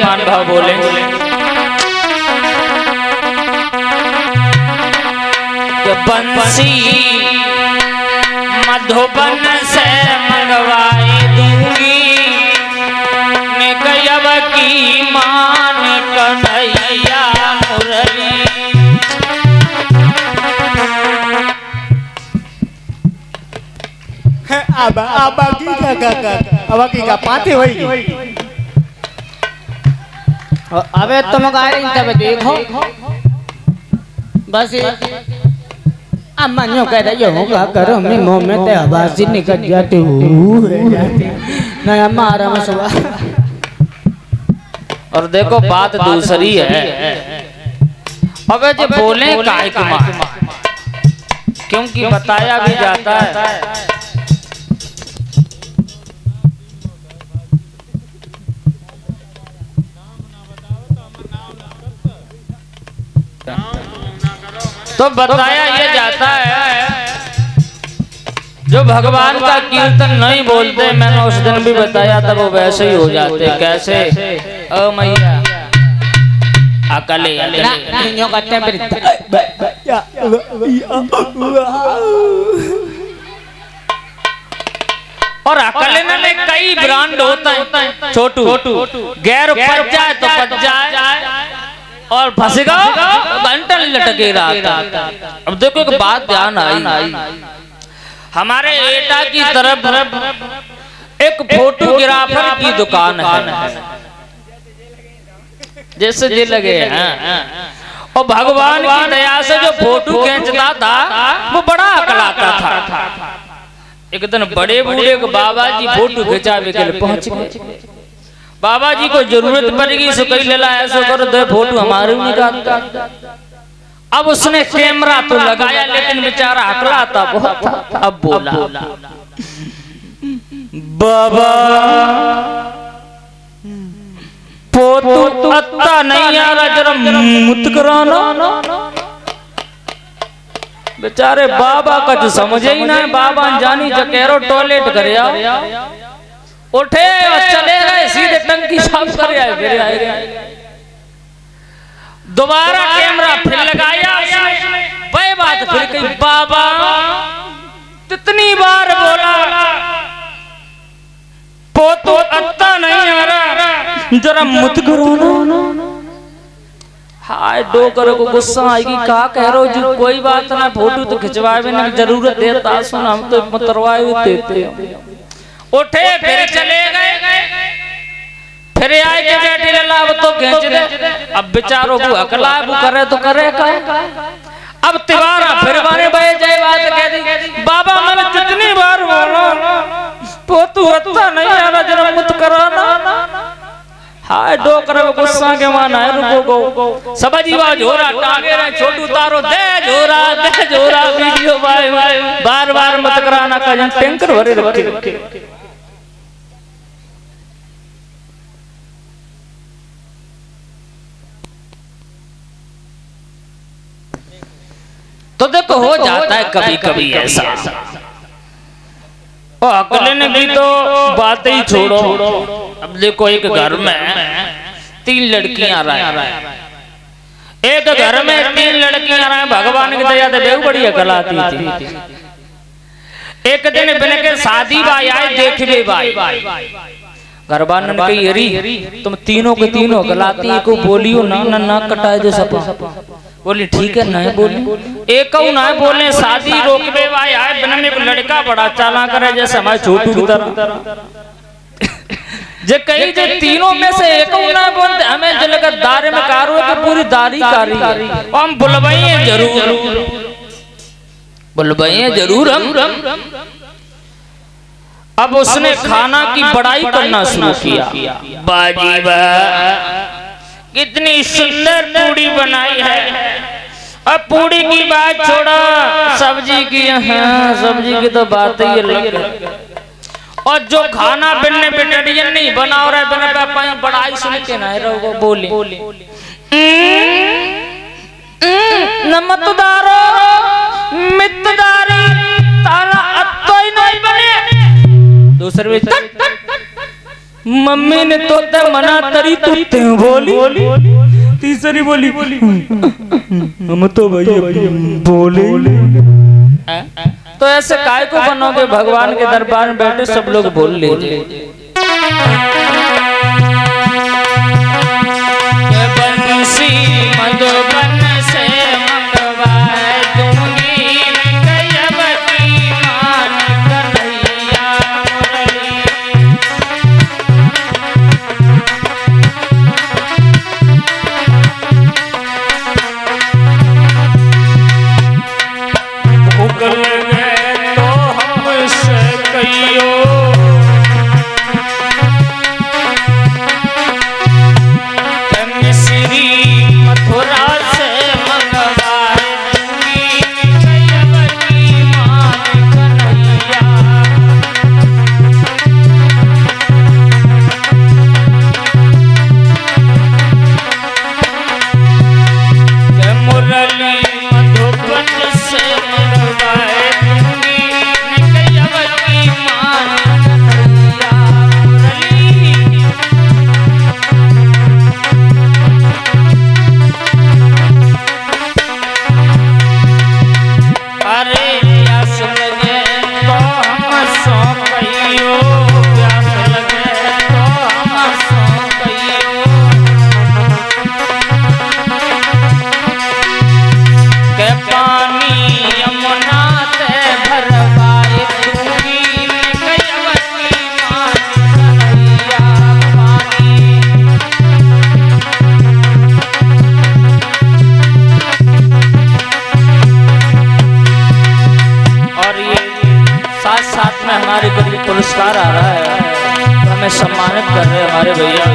मान भाव बोले बंसी मधुबन से मंगवाए दूंगी मैं गयब की मान कन्हैया मुरली। आबा की का पाते होई अबे तुम गाड़ी तब देखो बस अम्मा कह रही होगा करो मैं मुंह में ते आवाज निकल जाती हूँ नहीं अम्मा आराम से। और देखो बात दूसरी है, अबे जो बोले काय कुमार, क्योंकि बताया भी जाता है तो बताया ये जाता है जो भगवान का कीर्तन नहीं बोलते, मैंने उस दिन भी बताया था, वो वैसे ही हो जाते। कैसे? ओ मैया अकले और अकले में कई ब्रांड होता है, छोटू गैर पच जाए तो पच जाए और फंसेगा घंटा लटके रहा। अब देखो एक बात ध्यान आई, हमारे एटा की तरफ एक फोटोग्राफर की दुकान है, जैसे जे लगे हैं, और भगवान की दया से जो फोटो खींचता था वो बड़ा अकलाता था। एक दिन बड़े बूढ़े बाबा जी फोटो खिंचावे के लिए पहुंच गए। बाबा जी को जरूरत पड़ेगी सो कई लेला ऐसा करो दे फोटो हमारे निकाल। अब उसने कैमरा तो लगाया लेकिन बेचारा हकलाता बहुत था। अब बोला बाबा फोटो अत्ता नहीं आ रहा, जरा मुत कराना। बेचारे बाबा का जो समझे ही ना, बाबा जानी जकेरो टॉयलेट करे उठे और चले गए सीधे टंकी साफ कर आए, फिर आए। दोबारा कैमरा फिर लगाया, वही बात फिर कही बाबा कितनी बार बोला फोटो अच्छा नहीं आ रहा, जरा मुत करो ना। हाय डोकर को गुस्सा आएगी, कहा कह रहे हो जी कोई बात ना, फोटो तो खिंचवाए ना जरूरत देता सुन, हम तो मतरवाए देते। उठे फिर चले गए, फिर आए के बैठे लला अब तो खींच दे। अब बेचारों को अकला वो करे तो करे का। अब तिवारा फिर बारे बहे जाए बात कह दी, बाबा मैंने कितनी बार बोला फोटो अच्छा नहीं आ रहा, जरा मुत कराना। हाय डोकर गुस्सा के माना है रुको सबजी बाज हो रहा, टांगे रहे छोटू तारो दे जोरा वीडियो बार बार मत कराना का जन टैंकर भरे रखे। तो देखो हो जाता है कभी कभी ऐसा। और अकले ने भी तो बातें ही छोड़ो। अब देखो एक घर में 3 लड़कियां रहे, एक घर में 3 लड़कियां रहे, भगवान की दया से बेहद बड़ी अकल आती थी। एक दिन बन के शादी बाई आए देखबे बाई, घर वालन कही अरे तुम तीनों के तीनों गलाती को बोलियो ना कटाए जो सपा। बोली ठीक है ना बोली, एक ना बोले शादी रोकबे भाई आए बन में लड़का बड़ा चाला करे जैसे हमारे छोटू की तरह। जे कहीं जे तीनों में से एक ना बोलते हमें जलकर दारे में कारो के पूरी दारी कारी, हम बुलवाइए जरूर हम। अब उसने खाना की बड़ाई करना शुरू किया, बाजी बा कितनी सुंदर पूड़ी बनाई है। अब पूड़ी की बात छोड़ा, सब्जी की, हाँ सब्जी की तो बात ही अलग है। और जो खाना बनने बेटड़ियन नहीं बना रहा है बना पापा बड़ाई सुन के ना रहो बोली नमतदारो मितदारी ताला अत्तोई नहीं बने। दूसरे मम्मी ने तो ते मना तरी तू त्यों बोली। तीसरी बोली हम तो भैया बोले। तो ऐसे काय को बनोगे? भगवान के दरबार में बैठे सब लोग बोल लीजिए। बंसी मधुबन से मंगवाए दूंगी कैयवती मान कन्हैया मुरली। भूख लगे तो हमसे कहियो मिश्री मथुरा से मंगवाए दूंगी कैयवती मान कन्हैया। मुरली मधुबन से मंगवाए दूंगी कैयवती मान कन्हैया मुरली। अरे प्यास लगे तो हम सो कहियो, प्यास लगे तो हम सो कहियो। के पानी यमुना ते भरवाए दूंगी कैयवती मान कन्हैया पानी। और ये साथ साथ में हमारे को पुरस्कार आ रहा है, तो हमें सम्मानित कर रहे हैं हमारे भैया